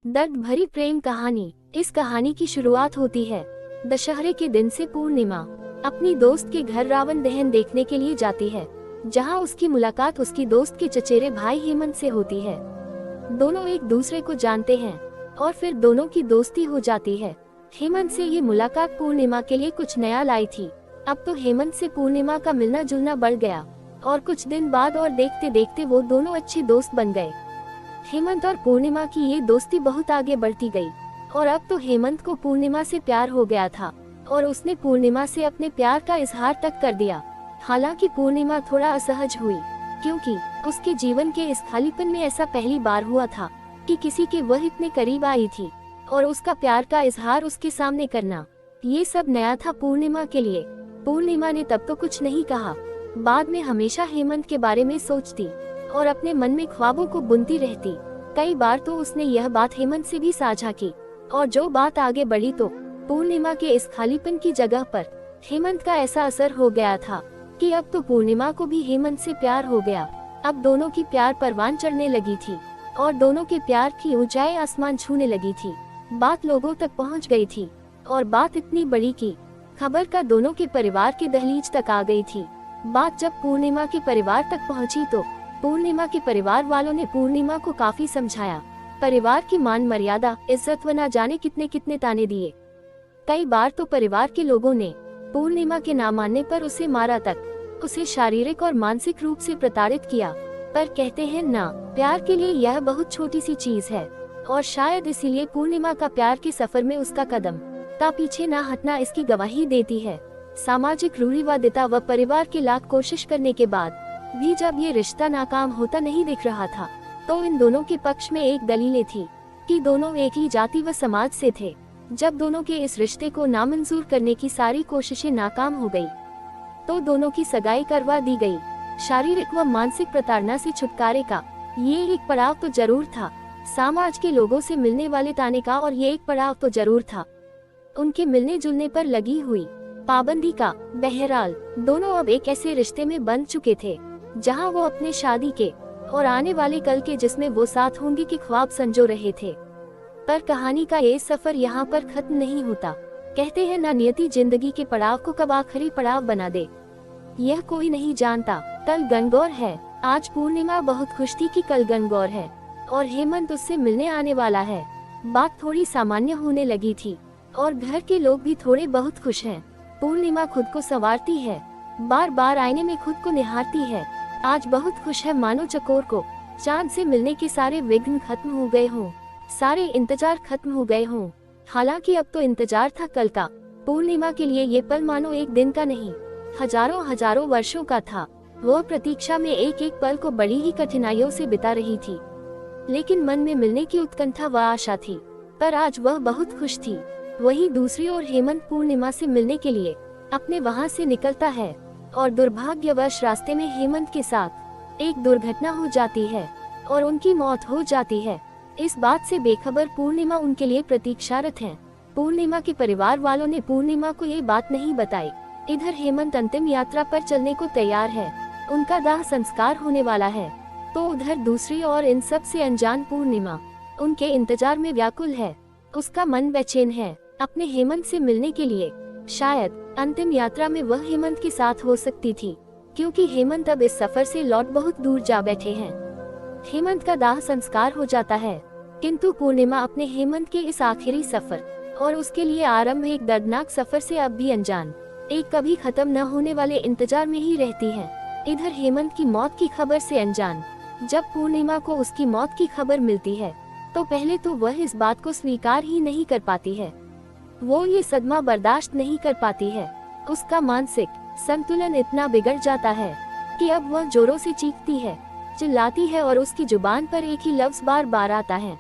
दर्द भरी प्रेम कहानी। इस कहानी की शुरुआत होती है दशहरे के दिन से। पूर्णिमा अपनी दोस्त के घर रावण दहन देखने के लिए जाती है, जहां उसकी मुलाकात उसकी दोस्त के चचेरे भाई हेमंत से होती है। दोनों एक दूसरे को जानते हैं और फिर दोनों की दोस्ती हो जाती है। हेमंत से ये मुलाकात पूर्णिमा के लिए कुछ नया लाई थी। अब तो हेमंत से पूर्णिमा का मिलना जुलना बढ़ गया और कुछ दिन बाद और देखते देखते वो दोनों अच्छे दोस्त बन गए। हेमंत और पूर्णिमा की ये दोस्ती बहुत आगे बढ़ती गई और अब तो हेमंत को पूर्णिमा से प्यार हो गया था और उसने पूर्णिमा से अपने प्यार का इजहार तक कर दिया। हालांकि पूर्णिमा थोड़ा असहज हुई, क्योंकि उसके जीवन के इस खालीपन में ऐसा पहली बार हुआ था कि किसी के वह इतने करीब आई थी और उसका प्यार का इजहार उसके सामने करना, ये सब नया था पूर्णिमा के लिए। पूर्णिमा ने तब तो कुछ नहीं कहा, बाद में हमेशा हेमंत के बारे में सोचती और अपने मन में ख्वाबों को बुनती रहती। कई बार तो उसने यह बात हेमंत से भी साझा की और जो बात आगे बढ़ी तो पूर्णिमा के इस खालीपन की जगह पर हेमंत का ऐसा असर हो गया था कि अब तो पूर्णिमा को भी हेमंत से प्यार हो गया। अब दोनों की प्यार परवान चढ़ने लगी थी और दोनों के प्यार की ऊंचाई आसमान छूने लगी थी। बात लोगों तक पहुंच गई थी और बात इतनी बड़ी कि खबर का दोनों के परिवार के दहलीज तक आ गई थी। बात जब पूर्णिमा के परिवार तक पहुंची तो पूर्णिमा के परिवार वालों ने पूर्णिमा को काफी समझाया। परिवार की मान मर्यादा, इज्जत व न जाने कितने कितने ताने दिए। कई बार तो परिवार के लोगों ने पूर्णिमा के ना मानने पर उसे मारा तक, उसे शारीरिक और मानसिक रूप से प्रताड़ित किया। पर कहते हैं ना, प्यार के लिए यह बहुत छोटी सी चीज है और शायद इसीलिए पूर्णिमा का प्यार के सफर में उसका कदम ता पीछे ना हटना इसकी गवाही देती है। सामाजिक रूढ़िवादिता व परिवार के लाख कोशिश करने के बाद भी जब ये रिश्ता नाकाम होता नहीं दिख रहा था, तो इन दोनों के पक्ष में एक दलीलें थी कि दोनों एक ही जाति व समाज से थे। जब दोनों के इस रिश्ते को नामंजूर करने की सारी कोशिशें नाकाम हो गई, तो दोनों की सगाई करवा दी गई। शारीरिक व मानसिक प्रताड़ना से छुटकारे का ये एक पड़ाव तो जरूर था, समाज के लोगों से मिलने वाले ताने का और ये एक पड़ाव तो जरूर था उनके मिलने जुलने पर लगी हुई पाबंदी का। बहरहाल दोनों अब एक ऐसे रिश्ते में बंध चुके थे जहां वो अपने शादी के और आने वाले कल के जिसमें वो साथ होंगे के ख्वाब संजो रहे थे। पर कहानी का ये सफर यहाँ पर खत्म नहीं होता। कहते हैं ना, नियति जिंदगी के पड़ाव को कब आखिरी पड़ाव बना दे, यह कोई नहीं जानता। कल गणगौर है। आज पूर्णिमा बहुत खुश थी कि कल गणगौर है और हेमंत उससे मिलने आने वाला है। बात थोड़ी सामान्य होने लगी थी और घर के लोग भी थोड़े बहुत खुश हैं। पूर्णिमा खुद को संवारती है, बार बार आईने में खुद को निहारती है। आज बहुत खुश है, मानो चकोर को चांद से मिलने के सारे विघ्न खत्म हो गए हों, सारे इंतजार खत्म हो गए हों। हालांकि अब तो इंतजार था कल का। पूर्णिमा के लिए ये पल मानो एक दिन का नहीं, हजारों हजारों वर्षों का था। वह प्रतीक्षा में एक एक पल को बड़ी ही कठिनाइयों से बिता रही थी, लेकिन मन में मिलने की उत्कंठा व आशा थी। पर आज वह बहुत खुश थी। वहीं दूसरी ओर हेमंत पूर्णिमा से मिलने के लिए अपने वहां से निकलता है और दुर्भाग्यवश रास्ते में हेमंत के साथ एक दुर्घटना हो जाती है और उनकी मौत हो जाती है। इस बात से बेखबर पूर्णिमा उनके लिए प्रतीक्षारत है। पूर्णिमा के परिवार वालों ने पूर्णिमा को ये बात नहीं बताई। इधर हेमंत अंतिम यात्रा पर चलने को तैयार है, उनका दाह संस्कार होने वाला है, तो उधर दूसरी ओर इन सब से अनजान पूर्णिमा उनके इंतजार में व्याकुल है। उसका मन बेचैन है अपने हेमंत से मिलने के लिए। शायद अंतिम यात्रा में वह हेमंत के साथ हो सकती थी, क्योंकि हेमंत अब इस सफर से लौट बहुत दूर जा बैठे हैं। हेमंत का दाह संस्कार हो जाता है, किंतु पूर्णिमा अपने हेमंत के इस आखिरी सफर और उसके लिए आरंभ एक दर्दनाक सफर से अब भी अनजान, एक कभी खत्म न होने वाले इंतजार में ही रहती है। इधर हेमंत की मौत की खबर से अनजान जब पूर्णिमा को उसकी मौत की खबर मिलती है, तो पहले तो वह इस बात को स्वीकार ही नहीं कर पाती है। वो ये सदमा बर्दाश्त नहीं कर पाती है। उसका मानसिक संतुलन इतना बिगड़ जाता है कि अब वह जोरों से चीखती है, चिल्लाती है और उसकी जुबान पर एक ही लफ्ज बार बार आता है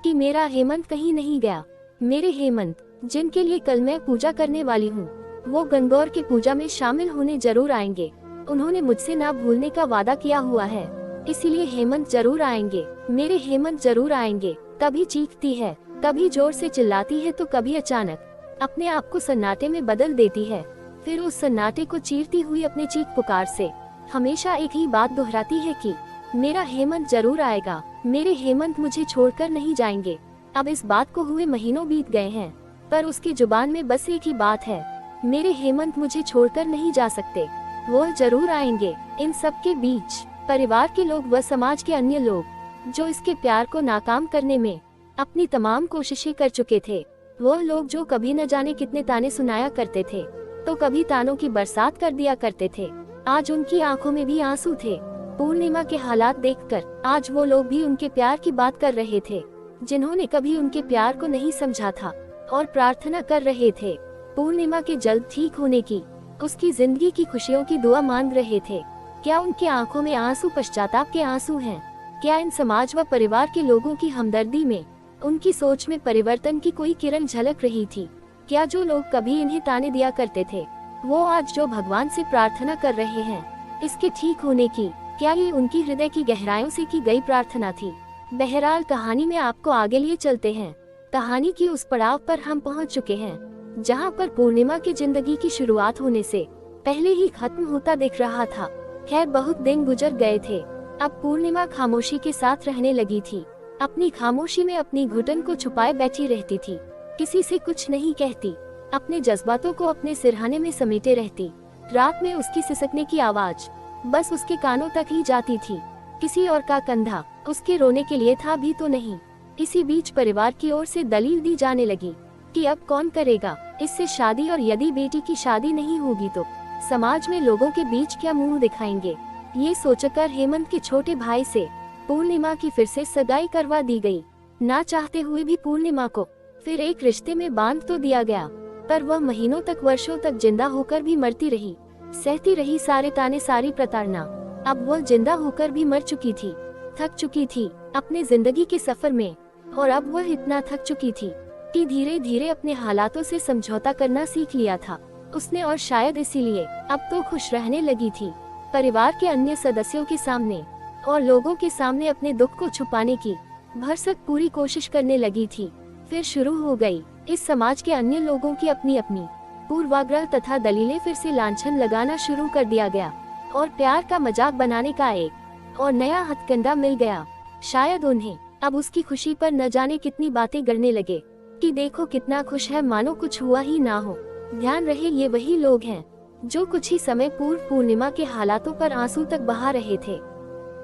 कि मेरा हेमंत कहीं नहीं गया। मेरे हेमंत, जिनके लिए कल मैं पूजा करने वाली हूँ, वो गणगौर की पूजा में शामिल होने जरूर आएंगे। उन्होंने मुझसे ना भूलने का वादा किया हुआ है, इसीलिए हेमंत जरूर आएंगे, मेरे हेमंत जरूर आएंगे। कभी चीखती है, कभी जोर से चिल्लाती है, तो कभी अचानक अपने आप को सन्नाटे में बदल देती है। फिर उस सन्नाटे को चीरती हुई अपने चीख पुकार से हमेशा एक ही बात दोहराती है कि मेरा हेमंत जरूर आएगा, मेरे हेमंत मुझे छोड़कर नहीं जाएंगे। अब इस बात को हुए महीनों बीत गए हैं, पर उसकी जुबान में बस एक ही बात है, मेरे हेमंत मुझे छोड़कर नहीं जा सकते, वो जरूर आएंगे। इन सब के बीच परिवार के लोग व समाज के अन्य लोग जो इसके प्यार को नाकाम करने में अपनी तमाम कोशिशें कर चुके थे, वो लोग जो कभी न जाने कितने ताने सुनाया करते थे तो कभी तानों की बरसात कर दिया करते थे, आज उनकी आंखों में भी आंसू थे। पूर्णिमा के हालात देखकर आज वो लोग भी उनके प्यार की बात कर रहे थे, जिन्होंने कभी उनके प्यार को नहीं समझा था, और प्रार्थना कर रहे थे पूर्णिमा के जल्द ठीक होने की, उसकी जिंदगी की खुशियों की दुआ मांग रहे थे। क्या उनके आंखों में आंसू पश्चाताप के आंसू हैं? क्या इन समाज व परिवार के लोगों की हमदर्दी में, उनकी सोच में परिवर्तन की कोई किरण झलक रही थी? क्या जो लोग कभी इन्हें ताने दिया करते थे, वो आज जो भगवान से प्रार्थना कर रहे हैं इसके ठीक होने की, क्या ये उनकी हृदय की गहराइयों से की गई प्रार्थना थी? बहरहाल कहानी में आपको आगे लिए चलते हैं। कहानी की उस पड़ाव पर हम पहुंच चुके हैं जहां पर पूर्णिमा की जिंदगी की शुरुआत होने से पहले ही खत्म होता दिख रहा था। खैर बहुत दिन गुजर गए थे, अब पूर्णिमा खामोशी के साथ रहने लगी थी। अपनी खामोशी में अपनी घुटन को छुपाए बैठी रहती थी, किसी से कुछ नहीं कहती, अपने जज्बातों को अपने सिरहाने में समेटे रहती। रात में उसकी सिसकने की आवाज बस उसके कानों तक ही जाती थी, किसी और का कंधा उसके रोने के लिए था भी तो नहीं। इसी बीच परिवार की ओर से दलील दी जाने लगी कि अब कौन करेगा इससे शादी, और यदि बेटी की शादी नहीं होगी तो समाज में लोगों के बीच क्या मुंह दिखाएंगे। ये सोचकर हेमंत के छोटे भाई से पूर्णिमा की फिर से सगाई करवा दी गई। ना चाहते हुए भी पूर्णिमा को फिर एक रिश्ते में बांध तो दिया गया, पर वह महीनों तक वर्षों तक जिंदा होकर भी मरती रही, सहती रही सारे ताने सारी प्रताड़ना। अब वह जिंदा होकर भी मर चुकी थी, थक चुकी थी अपने जिंदगी के सफर में, और अब वह इतना थक चुकी थी कि धीरे धीरे अपने हालातों से समझौता करना सीख लिया था उसने, और शायद इसीलिए अब तो खुश रहने लगी थी। परिवार के अन्य सदस्यों के सामने और लोगों के सामने अपने दुख को छुपाने की भरसक पूरी कोशिश करने लगी थी। फिर शुरू हो गई इस समाज के अन्य लोगों की अपनी अपनी पूर्वाग्रह तथा दलीलें, फिर से लांछन लगाना शुरू कर दिया गया और प्यार का मजाक बनाने का एक और नया हथकंडा मिल गया। शायद उन्हें अब उसकी खुशी पर न जाने कितनी बातें गढ़ने लगे कि देखो कितना खुश है, मानो कुछ हुआ ही ना हो। ध्यान रहे ये वही लोग हैं जो कुछ ही समय पूर्व पूर्णिमा के हालातों पर आंसू तक बहा रहे थे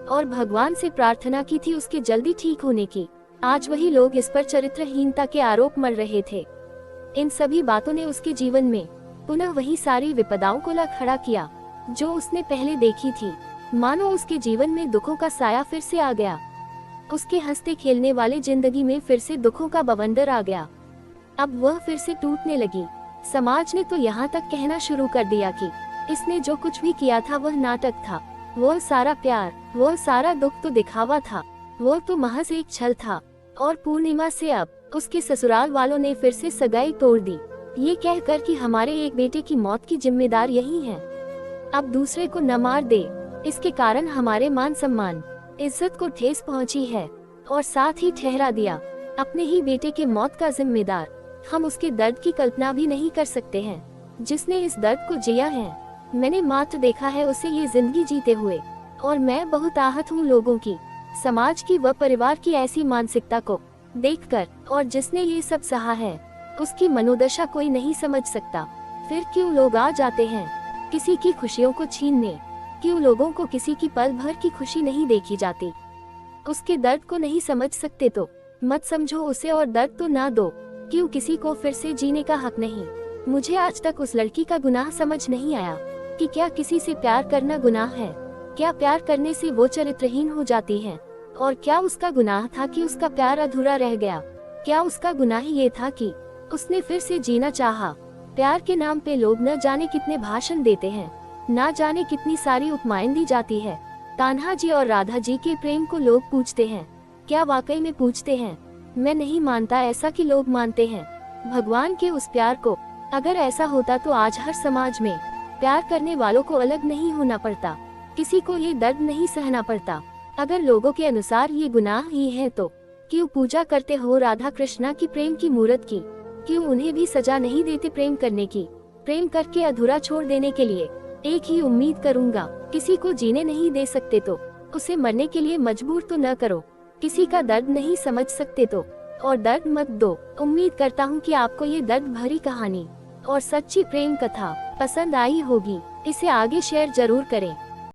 और भगवान से प्रार्थना की थी उसके जल्दी ठीक होने की। आज वही लोग इस पर चरित्रहीनता के आरोप मर रहे थे। इन सभी बातों ने उसके जीवन में पुनः वही सारी विपदाओं को ला खड़ा किया जो उसने पहले देखी थी। मानो उसके जीवन में दुखों का साया फिर से आ गया, उसके हंसते खेलने वाले जिंदगी में फिर से दुखों का बवंडर आ गया। अब वह फिर से टूटने लगी। समाज ने तो यहाँ तक कहना शुरू कर दिया कि इसने जो कुछ भी किया था वह नाटक था, वो सारा प्यार, वो सारा दुख तो दिखावा था, वो तो महज एक छल था। और पूर्णिमा से अब उसके ससुराल वालों ने फिर से सगाई तोड़ दी, ये कहकर कि हमारे एक बेटे की मौत की जिम्मेदार यही है, अब दूसरे को न मार दे, इसके कारण हमारे मान सम्मान इज्जत को ठेस पहुंची है। और साथ ही ठहरा दिया अपने ही बेटे के मौत का जिम्मेदार हम उसके दर्द की कल्पना भी नहीं कर सकते हैं जिसने इस दर्द को जिया है। मैंने मात्र देखा है उसे ये जिंदगी जीते हुए, और मैं बहुत आहत हूँ लोगों की, समाज की व परिवार की ऐसी मानसिकता को देखकर। और जिसने ये सब सहा है उसकी मनोदशा कोई नहीं समझ सकता। फिर क्यों लोग आ जाते हैं किसी की खुशियों को छीनने? क्यों लोगों को किसी की पल भर की खुशी नहीं देखी जाती? उसके दर्द को नहीं समझ सकते तो मत समझो उसे और दर्द तो ना दो। क्यों किसी को फिर से जीने का हक नहीं? मुझे आज तक उस लड़की का गुनाह समझ नहीं आया कि क्या किसी से प्यार करना गुनाह है? क्या प्यार करने से वो चरित्रहीन हो जाती है? और क्या उसका गुनाह था कि उसका प्यार अधूरा रह गया? क्या उसका गुनाह ये था कि उसने फिर से जीना चाहा? प्यार के नाम पे लोग न जाने कितने भाषण देते हैं, ना जाने कितनी सारी उपमाएं दी जाती है। कान्हा जी और राधा जी के प्रेम को लोग पूछते हैं, क्या वाकई में पूछते हैं? मैं नहीं मानता ऐसा कि लोग मानते हैं भगवान के उस प्यार को। अगर ऐसा होता तो आज हर समाज में प्यार करने वालों को अलग नहीं होना पड़ता, किसी को ये दर्द नहीं सहना पड़ता। अगर लोगों के अनुसार ये गुनाह ही है तो क्यों पूजा करते हो राधा कृष्णा की प्रेम की मूर्त की? क्यों उन्हें भी सजा नहीं देते प्रेम करने की? प्रेम करके अधूरा छोड़ देने के लिए एक ही उम्मीद करूंगा, किसी को जीने नहीं दे सकते तो उसे मरने के लिए मजबूर तो न करो। किसी का दर्द नहीं समझ सकते तो और दर्द मत दो। उम्मीद करता हूँ कि आपको ये दर्द भरी कहानी और सच्ची प्रेम कथा पसंद आई होगी। इसे आगे शेयर जरूर करें।